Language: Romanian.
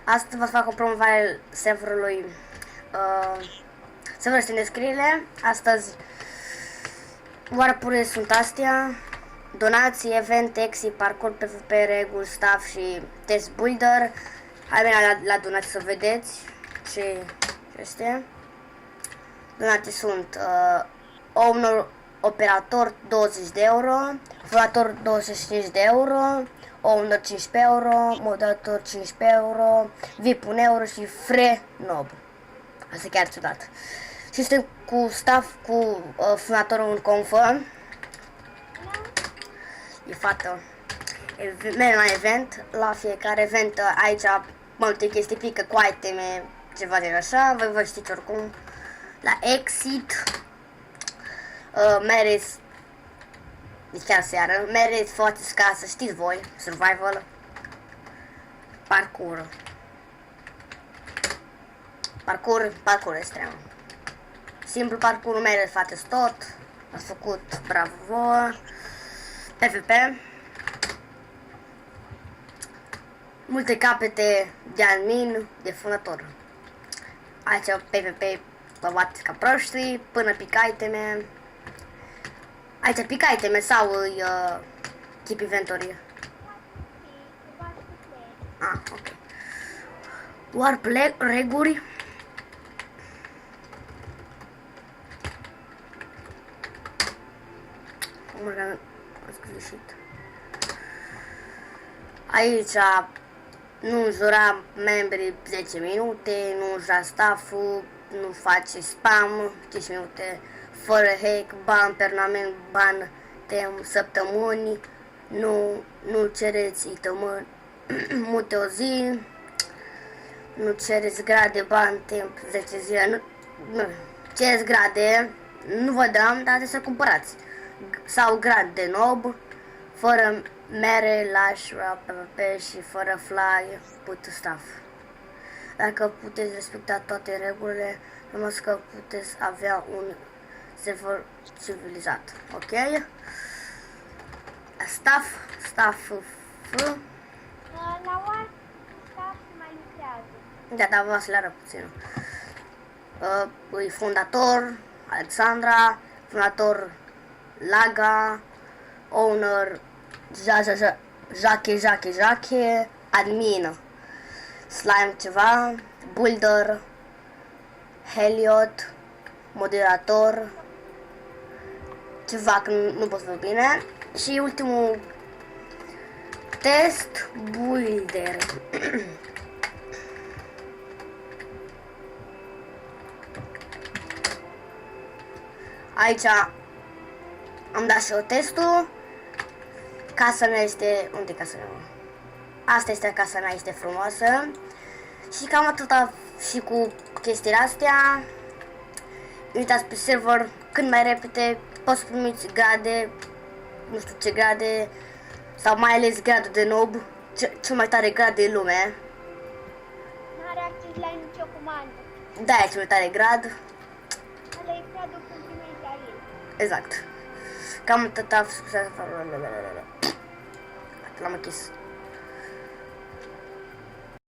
Astăzi vă fac o promovare serverului. Serverul este în descriere. Astăzi oarpure sunt astea: donații, event, exi, parcurs, PvP, reguli, staff și test builder. Hai bine la donații să vedeți ce este. Donații sunt owner, operator 20 de euro, fondator 25 de euro, owner 15 euro, moderator 15 euro, VIP 1 euro și free nob. Asta chiar ciudat. Și suntem cu staff, cu fondatorul în confă. E fată. Mergem la event. La fiecare event aici multe chestii pică cu iteme, ceva de așa. Voi vă știți oricum. La exit meriți, de chiar seară, meriți faceți ca să știți voi, survival, parcurs extrem. Simplu parcurs, meriți, faceți tot, ați făcut, bravo. PvP, multe capete de admin, de fondator. Aici PvP, vă bateți ca proștii până pic iteme. Aici pic iteme sau keep inventory? Ah, ok. Warp reguli. Aici nu jura membrii 10 minute, nu jura staff-ul, nu face spam 5 minute, fără hack, ban permanent, ban săptămâni, nu cereți itămâni mute o zi, nu cereți grade, ban timp 10 zile, nu cereți grade, nu vă dăm, dar trebuie să cumpărați, sau grad de nob, fără mere, lash, PvP și fără fly, put staff. Dacă puteți respecta toate regulile, numai că puteți avea un server civilizat. Ok? Staff. La oare staff mai lucrează? Da, vă să le arăt puțin. Fondator Alexandra, fondator Laga, owner Jacke, admin Slime ceva, builder Heliot, moderator ceva că nu pot să văd bine, și ultimul test builder. Aici am dat și eu testul. Casa mea este... Unde e casa mea? Asta este casa mea, este frumoasă. Și cam atâta și cu chestiile astea. Uitați pe server cât mai repede. Poți să primiți grade, nu știu ce grade, sau mai ales gradul de nob, cel mai tare grad din lume. N-are acces la nicio comandă. Da, e cel mai tare grad. Ăla e gradul când primești la el. Exact. Cam atâta. L-am închis.